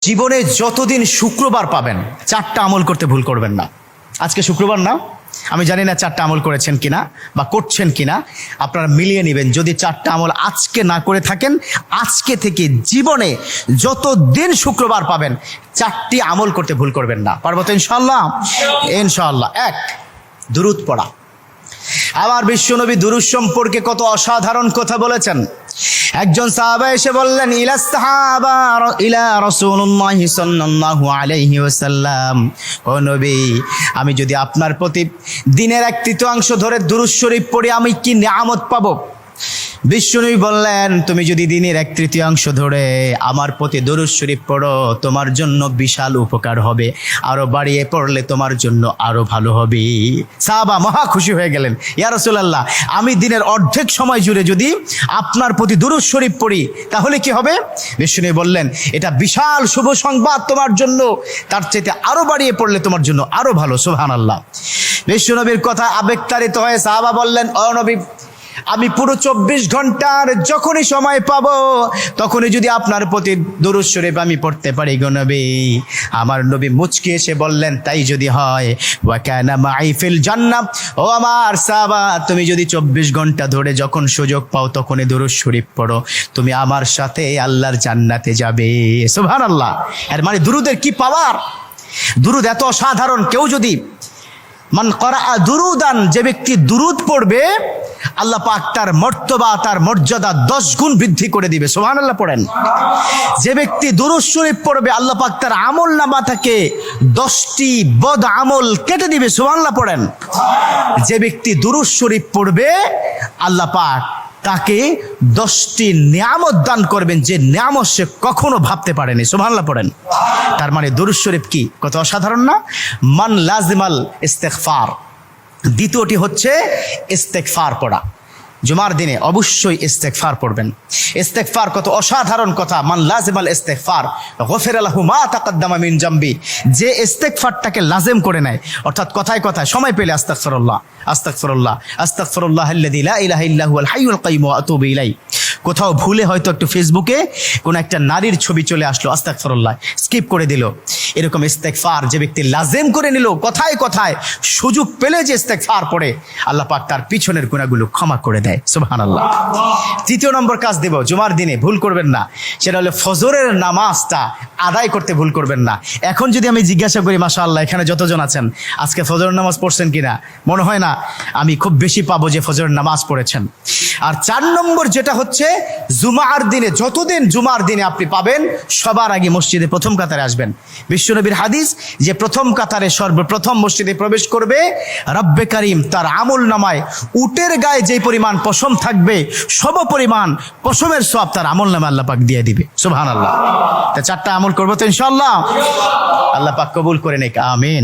জীবনে যতদিন শুক্রবার পাবেন 4টা আমল করতে ভুল করবেন না। আজকে শুক্রবার না, আমি জানি না 4টা আমল করেছেন কিনা বা করছেন কিনা, আপনারা মিলিয়ে নেবেন। যদি 4টা আমল আজকে না করে থাকেন, আজকে থেকে জীবনে যতদিন শুক্রবার পাবেন 4টি আমল করতে ভুল করবেন না। পারবো তো ইনশাআল্লাহ? ইনশাআল্লাহ। 1, দুরূদ পড়া। আমার বিশ্বনবী দুরূদ সম্পর্কে কত অসাধারণ কথা বলেছেন। একজন সাহাবা এসে বললেন, ইলা রাসূলুল্লাহি সাল্লাল্লাহু আলাইহি ওয়াসাল্লাম, ও নবী, আমি যদি আপনার প্রতি দিনের 1/3 ধরে দুরূদ শরীফ পড়ি আমি কি নিয়ামত পাবো? বিশ্বনবী বললেন, তুমি যদি দিনের 1/3 ধরে আমার প্রতি দুরূদ শরীফ পড়ো তোমার জন্য বিশাল উপকার হবে, আরো বাড়িয়ে পড়লে তোমার জন্য আরো ভালো হবে। সাহাবা মহা খুশি হয়ে গেলেন, ইয়া রাসূলুল্লাহ, আমি দিনের অর্ধেক সময় জুড়ে যদি আপনার প্রতি দুরূদ শরীফ পড়ি তাহলে কি হবে? বিশ্বনবী বললেন, এটা বিশাল শুভ সংবাদ তোমার জন্য, তার চাইতে আরো বাড়িয়ে পড়লে তোমার জন্য আরো ভালো। সুবহানাল্লাহ। বিশ্বনবীর কথা আবেগতাড়িত হয়ে সাহাবা বললেন, ও নবী, আমি পুরো 24 ঘন্টার যখনই সময় পাবো তখনই যদি আপনার প্রতি দুরূদ শরীফ আমি পড়তে পারি গো নবী। আমার নবী মুচকি এসে বললেন, তাই যদি হয়, ওয়া কানা মাই ফিল জান্নাহ, ও আমার সাহাবা, তুমি যদি 24 ঘন্টা ধরে যখন সুযোগ পাও তখনই দুরূদ শরীফ পড়ো, তুমি আমার সাথে আল্লাহর জান্নাতে যাবে। সুবহানাল্লাহ। এর মানে দুরূদের কি পাওয়ার! দুরূদ এত অসাধারণ। কেউ যদি মান করা দুরুদান, যে ব্যক্তি দুরূদ পড়বে আল্লাহ পাক তার মর্তবা, তার মর্যাদা 10 গুণ বৃদ্ধি করে দিবে। সুবহানাল্লাহ পড়েন। যে ব্যক্তি দুরূদ শরীফ পড়বে আল্লাহ পাক তার আমল নামা থেকে 10টি বদ আমল কেটে দিবে। সুবহানাল্লাহ পড়েন। যে ব্যক্তি দুরূদ শরীফ পড়বে আল্লাহ পাক তাকে 10টি নিয়ামত দান করবেন, যে নিয়ামত সে কখনো ভাবতে পারেনি। সুবহানাল্লাহ পড়েন। তার মানে দুরূদ শরীফ কি কত অসাধারণ না? মান লাজিমাল ইস্তেগফার। দ্বিতীয়টি হচ্ছে ইস্তেগফার পড়া। জুমার দিনে অবশ্যই ইস্তেগফার পড়বেন। ইস্তেগফার কত অসাধারণ কথা। মান লাজিমাল ইস্তেগফার গফিরা লাহু মা তাকাদ্দামা মিন জামবি। যে ইস্তেগফারটাকে লাজিম করে নেয়, অর্থাৎ কথায় কথায় সময় পেলে আস্তাগফিরুল্লাহ আস্তাগফিরুল্লাহ আস্তাগফিরুল্লাহাল্লাযী লা ইলাহা ইল্লা হুয়াল হাইয়ুল কাইয়্যুম ওয়া আতুবু ইলাইহি। কোথাও ভুলে হয়তো একটু ফেসবুকে কোন একটা নারীর ছবি চলে আসলো, আস্তাগফিরুল্লাহ স্কিপ করে দিল। এরকম ইস্তেগফার যে ব্যক্তি লাজিম করে নিল, কথায় কথায় সুযোগ পেলে যে ইস্তেগফার পড়ে, আল্লাহ পাক তার পিছনের গুনাহগুলো ক্ষমা করে দেয়। সুবহানাল্লাহ। তৃতীয় নম্বর কাজ দেব, জুমার দিনে ভুল করবেন না, সেটা হলো ফজরের নামাজটা আদায় করতে ভুল করবেন না। এখন যদি আমি জিজ্ঞাসা করি, মাশাআল্লাহ এখানে যতজন আছেন আজকে ফজরের নামাজ পড়ছেন কিনা, মনে হয় না আমি খুব বেশি পাবো যে ফজরের নামাজ পড়েছেন। আর 4 নম্বর যেটা হচ্ছে, জুমার দিনে যতদিন জুমার দিনে আপনি পাবেন সবার আগে মসজিদে প্রথম কাতারে আসবেন। বিশ্বনবীর হাদিস যে প্রথম কাতারে সর্বপ্রথম মসজিদে প্রবেশ করবে, রব্বে কারীম তার আমল নামায় উটের গায়ে যে পরিমাণ পশম থাকবে সম পরিমাণ পশমের সওয়াব তার আমল নামায় আল্লাহ পাক দিয়ে দিবে। সুবহানাল্লাহ। তা 4টা আমল করবো তো ইনশাআল্লাহ? আল্লাহ পাক কবুল করে নেক। আমিন।